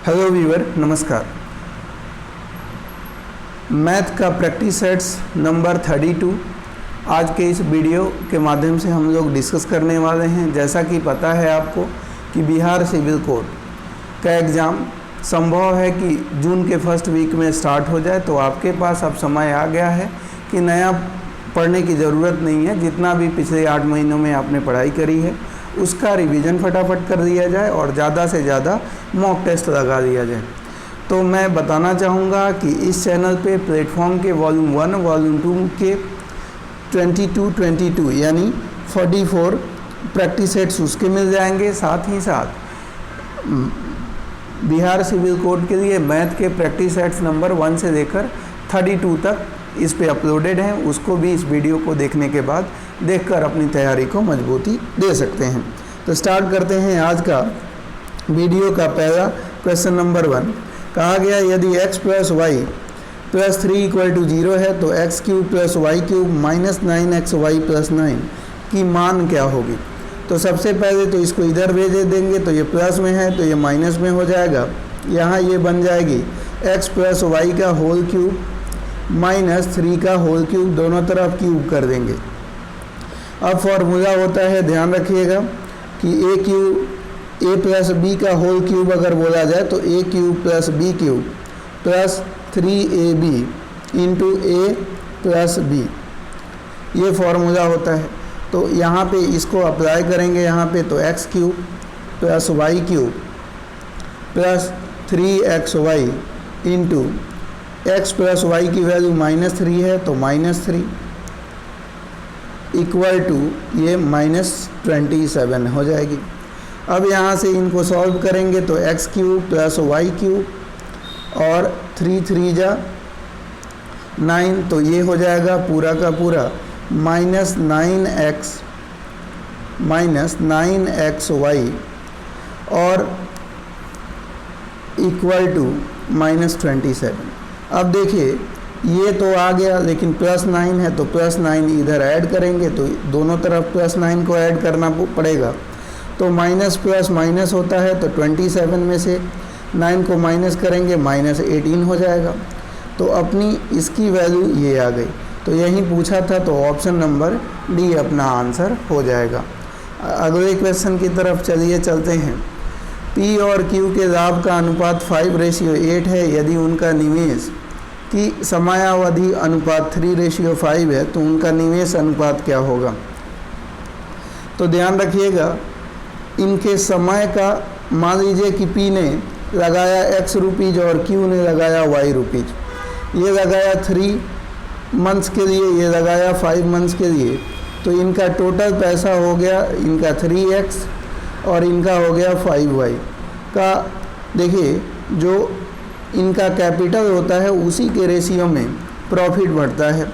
Hello viewer, नमस्कार। Math का practice sets number 32 आज के इस वीडियो के माध्यम से हम लोग डिस्कस करने वाले हैं। जैसा कि पता है आपको कि बिहार सिविल कोड का एग्ज़ाम संभव है कि जून के फर्स्ट वीक में स्टार्ट हो जाए, तो आपके पास अब समय आ गया है कि नया पढ़ने की ज़रूरत नहीं है। जितना भी पिछले 8 महीनों में आपने पढ़ाई करी है उसका रिवीजन फटाफट कर दिया जाए और ज़्यादा से ज़्यादा मॉक टेस्ट लगा दिया जाए। तो मैं बताना चाहूँगा कि इस चैनल पे प्लेटफॉर्म के वॉल्यूम 1 वॉल्यूम 2 के 22 यानी 44 प्रैक्टिस सेट्स उसके मिल जाएंगे। साथ ही साथ बिहार सिविल कोड के लिए मैथ के प्रैक्टिस सेट्स नंबर 1 से लेकर 32 तक इस पे अपलोडेड हैं। उसको भी इस वीडियो को देखने के बाद देखकर अपनी तैयारी को मजबूती दे सकते हैं। तो स्टार्ट करते हैं आज का वीडियो का पहला क्वेश्चन नंबर 1। कहा गया यदि x + y + 3 = 0 है तो x³ + y³ - 9xy + 9 की मान क्या होगी। तो सबसे पहले तो इसको इधर भेज देंगे, तो ये प्लस में है तो ये माइनस में हो जाएगा। यहाँ ये बन जाएगी x + y का होल क्यूब -3 का होल क्यूब, दोनों तरफ क्यूब कर देंगे। अब फॉर्मूला होता है, ध्यान रखिएगा कि a + b का होल क्यूब अगर बोला जाए तो a³ + b³ + 3ab × a + b, ये फॉर्मूला होता है। तो यहाँ पे इसको अप्लाई करेंगे यहाँ पे, तो x³ + y³ + 3xy × x + y की वैल्यू -3 है तो -3 इक्वल टू ये -27 हो जाएगी। अब यहाँ से इनको सॉल्व करेंगे तो x³ + y³ और 3 3 जा 9, तो ये हो जाएगा पूरा का पूरा -9x -9xy और इक्वल टू -27। अब देखिए ये तो आ गया, लेकिन +9 है तो +9 इधर ऐड करेंगे तो दोनों तरफ +9 को ऐड करना पड़ेगा। तो माइनस प्लस माइनस होता है तो 27 में से 9 को माइनस करेंगे -18 हो जाएगा। तो अपनी इसकी वैल्यू ये आ गई। तो यही पूछा था, तो ऑप्शन नंबर डी अपना आंसर हो जाएगा। अगले क्वेश्चन की तरफ चलते हैं। P और Q के लाभ का अनुपात 5:8 है। यदि उनका निवेश की समयावधि अनुपात 3:5 है तो उनका निवेश अनुपात क्या होगा। तो ध्यान रखिएगा, इनके समय का मान लीजिए कि P ने लगाया x रुपीज़ और Q ने लगाया y रुपीज़। ये लगाया 3 मंथ्स के लिए, ये लगाया 5 मंथ्स के लिए। तो इनका टोटल पैसा हो गया इनका 3x और इनका हो गया 5y का। देखिए जो इनका कैपिटल होता है उसी के रेशियो में प्रॉफिट बढ़ता है,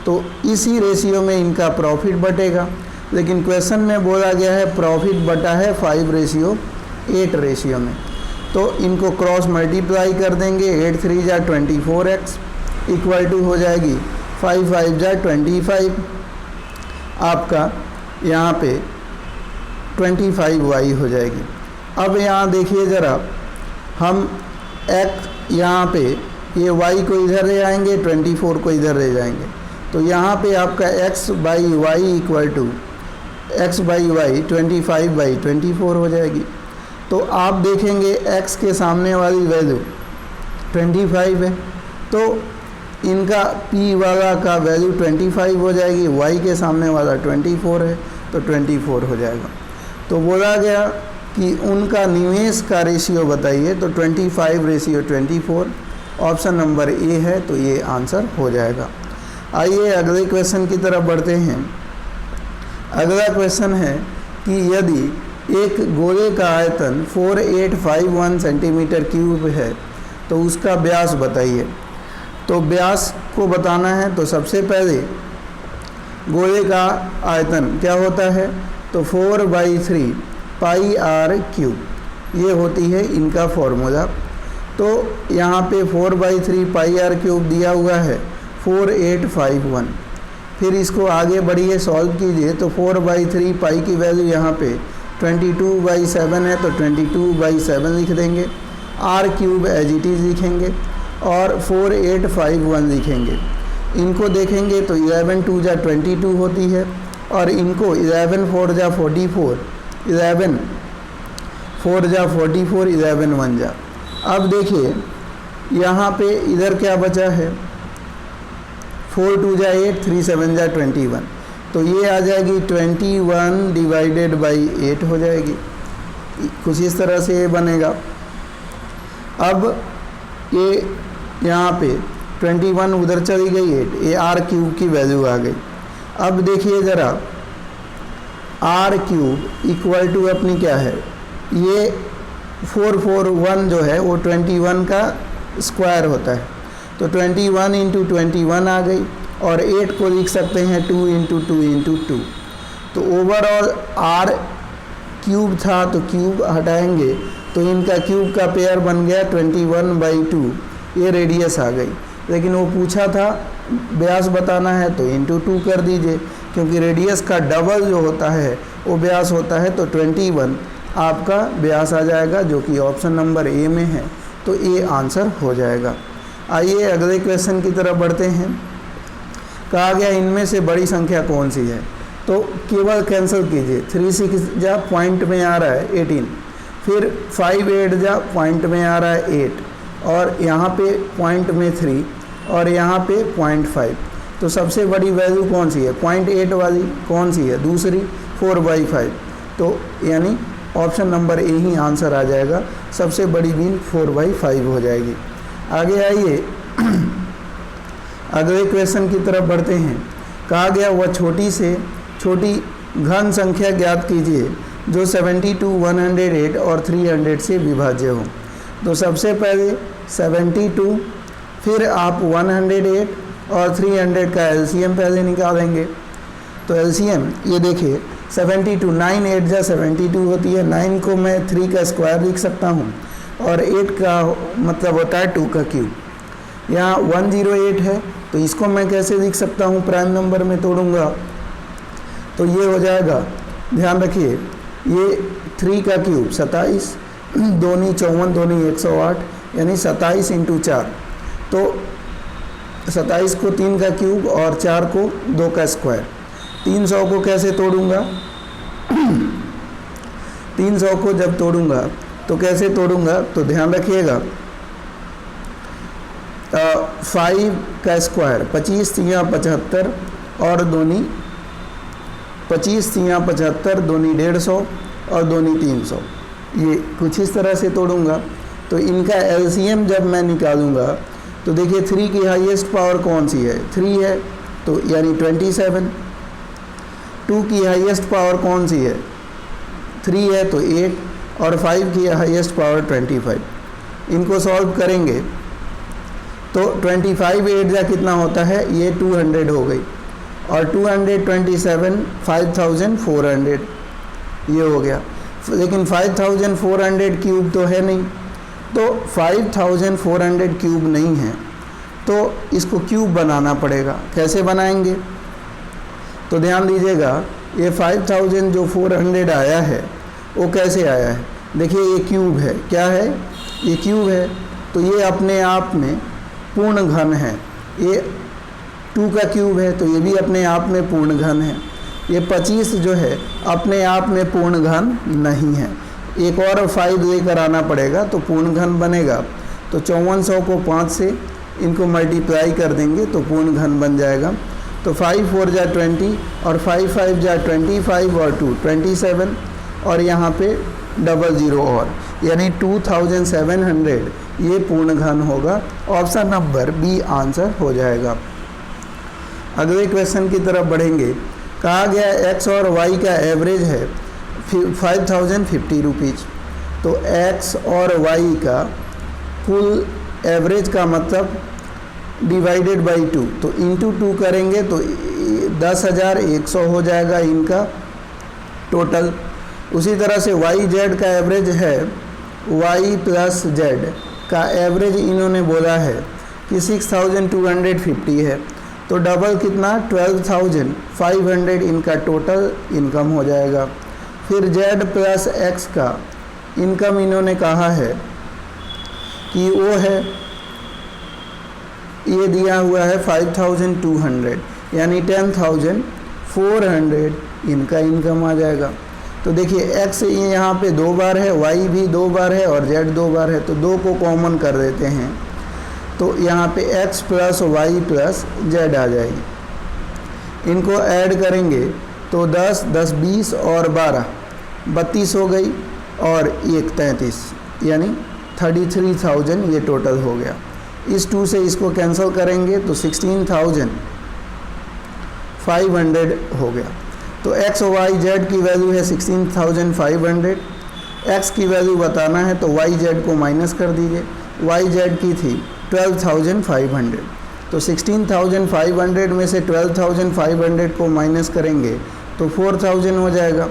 तो इसी रेशियो में इनका प्रॉफिट बटेगा। लेकिन क्वेश्चन में बोला गया है प्रॉफिट बटा है 5:8 रेशियो में। तो इनको क्रॉस मल्टीप्लाई कर देंगे, 8 3 जा 24x इक्वल टू हो जाएगी 5 5 जा 25, आपका यहाँ पे 25y हो जाएगी। अब यहाँ देखिए ज़रा, हम x यहाँ पे ये y को इधर ले आएंगे, 24 को इधर ले जाएंगे, तो यहाँ पे आपका x/y इक्वल टू x/y 25/24 हो जाएगी। तो आप देखेंगे x के सामने वाली वैल्यू 25 है, तो इनका p वाला का वैल्यू 25 हो जाएगी, y के सामने वाला 24 है तो 24 हो जाएगा। तो बोला गया कि उनका निवेश का रेशियो बताइए, तो 25:24, ऑप्शन नंबर ए है, तो ये आंसर हो जाएगा। आइए अगले क्वेश्चन की तरफ बढ़ते हैं। अगला क्वेश्चन है कि यदि एक गोले का आयतन 4851 सेंटीमीटर क्यूब है तो उसका व्यास बताइए। तो व्यास को बताना है तो सबसे पहले गोले का आयतन क्या होता है, तो 4/3 πr³, ये होती है इनका फॉर्मूला। तो यहाँ पे 4/3 πr³ दिया हुआ है 4851। फिर इसको आगे बढ़िए सॉल्व कीजिए, तो 4/3 पाई की वैल्यू यहाँ पे 22/7 है तो 22/7 लिख देंगे। R cube as it is लिखेंगे और 4851 लिखेंगे। इनको देखेंगे तो 11 2 जा 22 होती है और इनको 11 4 जा 44, 11 4 जा 44, 11 1 जा। अब देखिए यहाँ पे इधर क्या बचा है, 4 2 जा 8, 3 7 जा 21, तो ये आ जाएगी 21 डिवाइडेड बाई 8 हो जाएगी। कुछ इस तरह से ये बनेगा। अब ये यहाँ पे 21 उधर चली गई 8, ये आर क्यूब की वैल्यू आ गई। अब देखिए ज़रा, आर क्यूब इक्वल टू अपनी क्या है, ये 441 जो है वो 21 का स्क्वायर होता है, तो 21 इंटू 21 आ गई और 8 को लिख सकते हैं 2 इंटू 2 इंटू 2। तो ओवरऑल आर क्यूब था तो क्यूब हटाएंगे तो इनका क्यूब का पेयर बन गया 21/2, ये रेडियस आ गई। लेकिन वो पूछा था व्यास बताना है तो इंटू 2 कर दीजिए, क्योंकि रेडियस का डबल जो होता है वो व्यास होता है, तो 21 आपका व्यास आ जाएगा जो कि ऑप्शन नंबर ए में है, तो ए आंसर हो जाएगा। आइए अगले क्वेश्चन की तरफ बढ़ते हैं। कहा गया इनमें से बड़ी संख्या कौन सी है, तो केवल कैंसिल कीजिए। 3 6 जा पॉइंट में आ रहा है 18, फिर 5 8 जा पॉइंट में आ रहा है 8, और यहाँ पे पॉइंट में 3 और यहाँ पे 0.5, तो सबसे बड़ी वैल्यू कौन सी है, 0.8 वाली कौन सी है, दूसरी 4/5, तो यानी ऑप्शन नंबर ए ही आंसर आ जाएगा। सबसे बड़ी बीन 4/5 हो जाएगी। आगे आइए अगले क्वेश्चन की तरफ बढ़ते हैं। कहा गया वह छोटी से छोटी घन संख्या ज्ञात कीजिए जो 72, 108 और 300 से विभाज्य हो। तो सबसे पहले 72, फिर आप 108 और 300 का एलसीएम पहले निकालेंगे। तो एलसीएम ये देखिए 72, 9 8 जा 72 होती है, 9 को मैं 3 का स्क्वायर लिख सकता हूँ और 8 का मतलब होता है 2 का क्यूब। यहाँ 108 है तो इसको मैं कैसे लिख सकता हूँ, प्राइम नंबर में तोड़ूंगा तो ये हो जाएगा, ध्यान रखिए ये 3 का क्यूब 27, 2 नी 54, 2 नी 108, यानी 27 इंटू 4, तो 27 को 3 का क्यूब और 4 को 2 का स्क्वायर। 300 को कैसे तोड़ूंगा 300 को जब तोड़ूंगा तो कैसे तोड़ूंगा, तो ध्यान रखिएगा 5 का स्क्वायर 25 3 75 और 2 नी 25 3 75, 2 नी 150 और 2 नी 300, ये कुछ इस तरह से तोड़ूंगा। तो इनका एलसीएम जब मैं निकालूंगा तो देखिए 3 की हाईएस्ट पावर कौन सी है, 3 है, तो यानी 27। 2 की हाईएस्ट पावर कौन सी है, 3 है, तो 8, और 5 की हाईएस्ट पावर 25। इनको सॉल्व करेंगे तो 25 8 जा कितना होता है, ये 200 हो गई, और 227 5400 ये हो गया। लेकिन 5400 क्यूब तो है नहीं, तो 5400 क्यूब नहीं है तो इसको क्यूब बनाना पड़ेगा। कैसे बनाएंगे, तो ध्यान दीजिएगा ये 5000 जो 400 आया है वो कैसे आया है, देखिए ये क्यूब है, क्या है, ये क्यूब है, तो ये अपने आप में पूर्ण घन है। ये 2 का क्यूब है तो ये भी अपने आप में पूर्ण घन है। ये 25 जो है अपने आप में पूर्ण घन नहीं है, एक और 5 लेकर आना पड़ेगा तो पूर्ण घन बनेगा। तो 5400 को 5 से इनको मल्टीप्लाई कर देंगे तो पूर्ण घन बन जाएगा। तो 5 4 जा 20 और 5 5 जा 25 और 2 27, और यहाँ पे 00 और, यानी 2700 ये पूर्ण घन होगा। ऑप्शन नंबर बी आंसर हो जाएगा। अगले क्वेश्चन की तरफ बढ़ेंगे। कहा गया एक्स और वाई का एवरेज है 5050 रुपीज़। तो एक्स और वाई का कुल एवरेज का मतलब डिवाइडेड बाई 2, तो इंटू 2 करेंगे तो 10,100 हो जाएगा इनका टोटल। उसी तरह से वाई जेड का एवरेज है, वाई प्लस जेड का एवरेज इन्होंने बोला है कि 6250 है, तो डबल कितना 12,500 इनका टोटल इनकम हो जाएगा। फिर जेड प्लस एक्स का इनकम इन्होंने कहा है कि वो है, ये दिया हुआ है 5200, यानी 10,400 इनका इनकम आ जाएगा। तो देखिए x यहाँ पे 2 बार है, y भी 2 बार है और z 2 बार है, तो 2 को कॉमन कर देते हैं, तो यहाँ पे x plus y plus z आ जाएगी। इनको ऐड करेंगे तो 10, 10, 20 और 12, 32 हो गई, और 1 33, यानी 33,000 ये टोटल हो गया। इस 2 से इसको कैंसिल करेंगे तो 16,500 हो गया। तो x y z की वैल्यू है 16,500, x की वैल्यू बताना है तो y z को माइनस कर दीजिए, y z की थी 12,500, तो 16,500 में से 12,500 को माइनस करेंगे तो 4,000 हो जाएगा।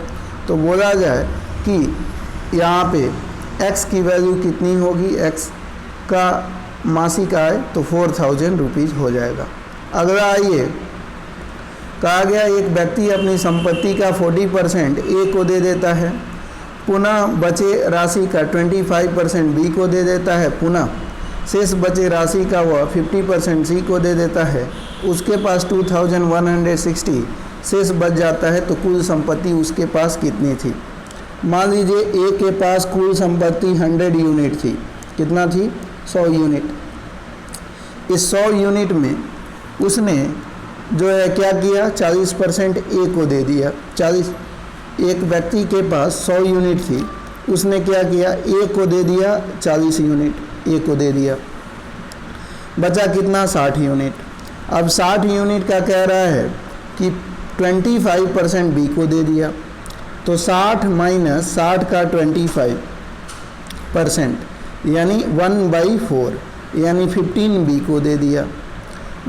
तो बोला जाए कि यहाँ पे x की वैल्यू कितनी होगी, x का मासिक आय तो 4,000 रुपीज़ हो जाएगा। अगला आइए, कहा गया एक व्यक्ति अपनी संपत्ति का 40% A को दे देता है, पुनः बचे राशि का 25% B को दे देता है, पुनः शेष बचे राशि का वह 50% C को दे देता है, उसके पास 2160 शेष बच जाता है, तो कुल संपत्ति उसके पास कितनी थी। मान लीजिए A के पास कुल संपत्ति 100 यूनिट थी, कितना थी, 100 यूनिट। इस 100 यूनिट में उसने जो है क्या किया, 40% A को दे दिया। 40, एक व्यक्ति के पास 100 यूनिट थी, उसने क्या किया, A को दे दिया 40 यूनिट, A को दे दिया, बचा कितना, 60 यूनिट। अब 60 यूनिट का कह रहा है कि 25% B को दे दिया, तो 60 माइनस 60 का 25% यानी 1/4, यानी 15 B को दे दिया।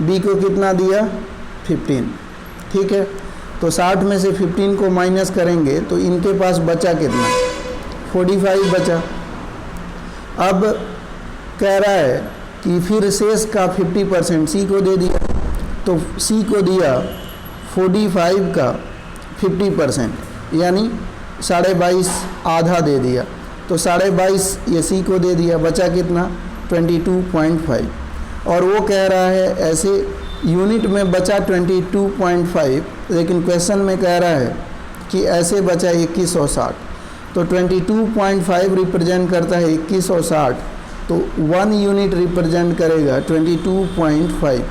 B को कितना दिया, 15, ठीक है। तो 60 में से 15 को माइनस करेंगे तो इनके पास बचा कितना, 45 बचा। अब कह रहा है कि फिर शेष का 50% C को दे दिया, तो C को दिया 45 का 50%, यानी 22.5 आधा दे दिया, तो 22.5 ये C को दे दिया, बचा कितना, 22.5। और वो कह रहा है ऐसे यूनिट में बचा 22.5, लेकिन क्वेश्चन में कह रहा है कि ऐसे बचा 2160, तो 22.5 रिप्रेजेंट करता है 2160, तो 1 यूनिट रिप्रेजेंट करेगा 22.5।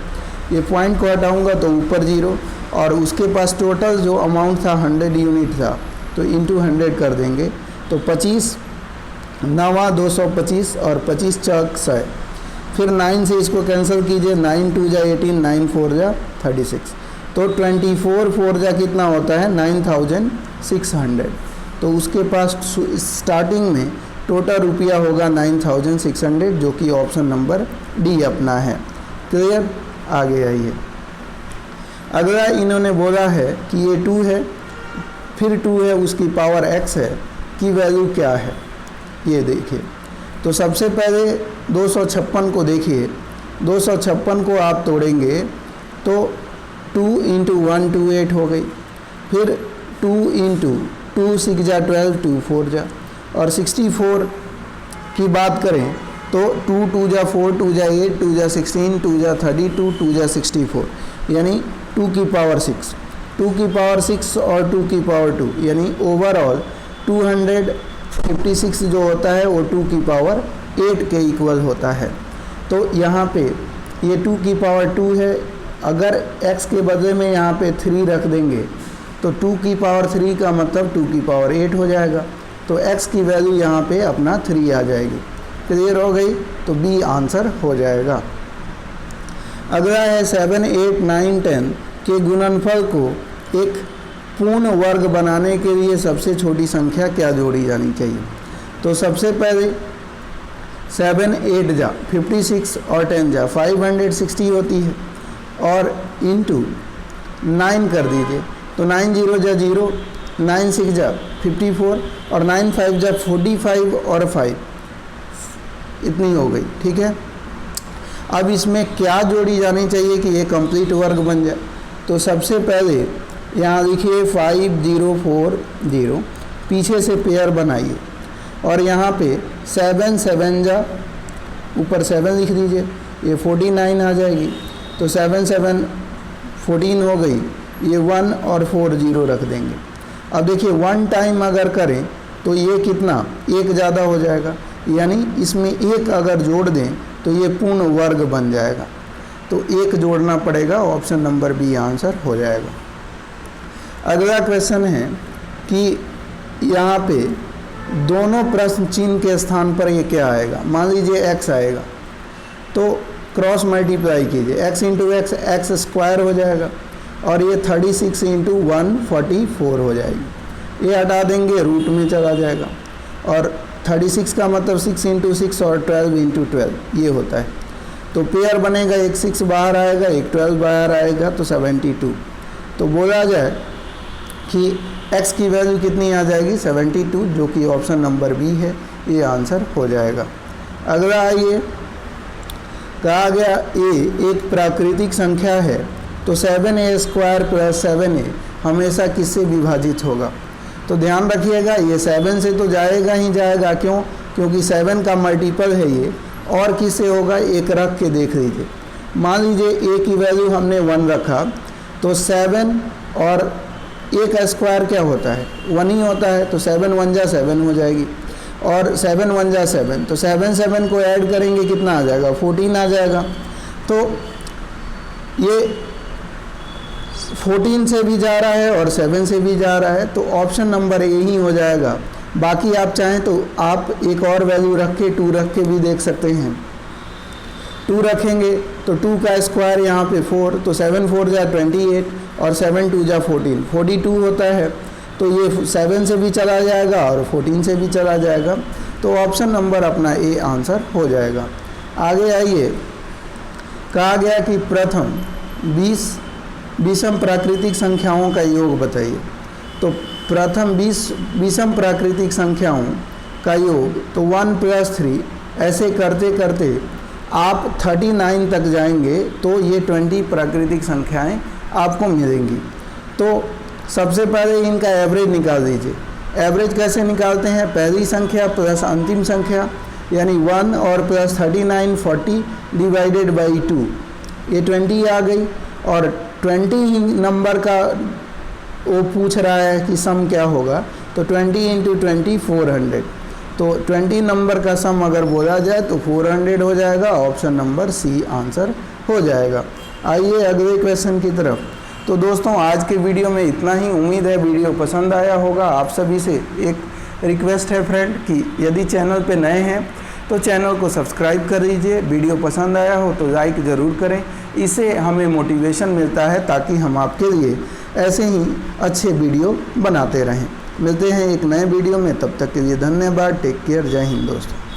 ये पॉइंट को हटाऊंगा तो ऊपर 0, और उसके पास टोटल जो अमाउंट था 100 यूनिट था, तो इंटू 100 कर देंगे, तो 25 9 225 और 25 चौक 100। फिर 9 से इसको कैंसिल कीजिए, 9 2 जा 18, 9 4 जा 36, तो 24 4 जा कितना होता है, 9,600। तो उसके पास स्टार्टिंग में टोटल रुपया होगा 9,600, जो कि ऑप्शन नंबर डी अपना है। क्लियर, आगे आइए। अगला इन्होंने बोला है कि ये 2 है, फिर 2 है, उसकी पावर x है, की वैल्यू क्या है, ये देखिए। तो सबसे पहले 256 को देखिए, 256 को आप तोड़ेंगे तो 2 × 1 2 8 हो गई, फिर 2 × 2 6 जा 12, 2 4 जा, और 64 की बात करें तो 2 2 जा 4, 2 जा 8, 2 जा 16, 2 जा 32, 2 जा 64, यानी 2 की पावर 6, 2 की पावर 6 और 2 की पावर 2, यानी ओवरऑल 256 जो होता है वो 2 की पावर 8 के इक्वल होता है। तो यहाँ पे ये 2 की पावर 2 है, अगर x के बदले में यहाँ पे 3 रख देंगे तो 2 की पावर 3 का मतलब 2 की पावर 8 हो जाएगा, तो x की वैल्यू यहाँ पे अपना 3 आ जाएगी। क्लियर हो गई, तो B आंसर हो जाएगा। अगला है 7 8 9 10 के गुणनफल को एक पूर्ण वर्ग बनाने के लिए सबसे छोटी संख्या क्या जोड़ी जानी चाहिए। तो सबसे पहले 7 8 जा 56 और 10 जा 560 होती है, और इंटू 9 कर दीजिए, तो 9 0 जा 0, 9 6 जा 54, और 9 5 जा 45 और 5 इतनी हो गई, ठीक है। अब इसमें क्या जोड़ी जानी चाहिए कि ये कंप्लीट वर्ग बन जाए। तो सबसे पहले यहाँ लिखिए 5 0 4 0, पीछे से पेयर बनाइए, और यहाँ पे 7 7 जा ऊपर 7 लिख दीजिए, ये 49 आ जाएगी। तो 7 7 14 हो गई, ये 1 और 4 0 रख देंगे। अब देखिए 1 टाइम अगर करें तो ये कितना, 1 ज़्यादा हो जाएगा, यानी इसमें 1 अगर जोड़ दें तो ये पूर्ण वर्ग बन जाएगा। तो 1 जोड़ना पड़ेगा, ऑप्शन नंबर बी आंसर हो जाएगा। अगला क्वेश्चन है कि यहाँ पे दोनों प्रश्न चिन्ह के स्थान पर ये क्या आएगा। मान लीजिए x आएगा तो क्रॉस मल्टीप्लाई कीजिए, x into x x square हो जाएगा और ये 36 इंटू 144 हो जाएगी। ये हटा देंगे, रूट में चला जाएगा और 36 का मतलब 6 इंटू 6 और 12 इंटू 12 ये होता है। तो पेयर बनेगा, एक 6 बाहर आएगा, एक 12 बाहर आएगा, तो 72। तो बोला जाए कि x की वैल्यू कितनी आ जाएगी, 72, जो कि ऑप्शन नंबर बी है, ये आंसर हो जाएगा। अगला आइए, कहा गया a एक प्राकृतिक संख्या है तो 7a² प्लस 7a हमेशा किससे विभाजित होगा। तो ध्यान रखिएगा, ये 7 से तो जाएगा ही जाएगा, क्यों, क्योंकि 7 का मल्टीपल है ये, और किससे होगा, एक रख के देख लीजिए। मान लीजिए a की वैल्यू हमने 1 रखा तो 7 और a का स्क्वायर क्या होता है, 1 ही होता है, तो 7 1 जा 7 हो जाएगी और 7 1 जा 7, तो 7 7 को ऐड करेंगे कितना आ जाएगा, 14 आ जाएगा। तो ये 14 से भी जा रहा है और 7 से भी जा रहा है, तो ऑप्शन नंबर ए ही हो जाएगा। बाकी आप चाहें तो आप एक और वैल्यू रख के 2 रख के भी देख सकते हैं। 2 रखेंगे तो 2 का स्क्वायर यहाँ पे 4, तो 7 4 जा 28 और 7 2 जा 14, 42 होता है। तो ये 7 से भी चला जाएगा और 14 से भी चला जाएगा, तो ऑप्शन नंबर अपना ए आंसर हो जाएगा। आगे आइए, कहा गया कि प्रथम 20 विषम प्राकृतिक संख्याओं का योग बताइए। तो प्रथम 20 विषम प्राकृतिक संख्याओं का योग, तो 1 + 3 ऐसे करते करते आप 39 तक जाएंगे तो ये 20 प्राकृतिक संख्याएं आपको मिलेंगी। तो सबसे पहले इनका एवरेज निकाल दीजिए। एवरेज कैसे निकालते हैं, पहली संख्या प्लस अंतिम संख्या, यानी 1 और प्लस 39 40 डिवाइडेड बाई 2, ये 20 आ गई। और 20 नंबर का वो पूछ रहा है कि सम क्या होगा, तो 20 इंटू 20 400, तो 20 नंबर का सम अगर बोला जाए तो 400 हो जाएगा। ऑप्शन नंबर सी आंसर हो जाएगा। आइए अगले क्वेश्चन की तरफ। तो दोस्तों आज के वीडियो में इतना ही, उम्मीद है वीडियो पसंद आया होगा। आप सभी से एक रिक्वेस्ट है फ्रेंड कि यदि चैनल पे नए हैं तो चैनल को सब्सक्राइब कर लीजिए, वीडियो पसंद आया हो तो लाइक ज़रूर करें, इससे हमें मोटिवेशन मिलता है ताकि हम आपके लिए ऐसे ही अच्छे वीडियो बनाते रहें। मिलते हैं एक नए वीडियो में, तब तक के लिए धन्यवाद। टेक केयर, जय हिंद दोस्तों।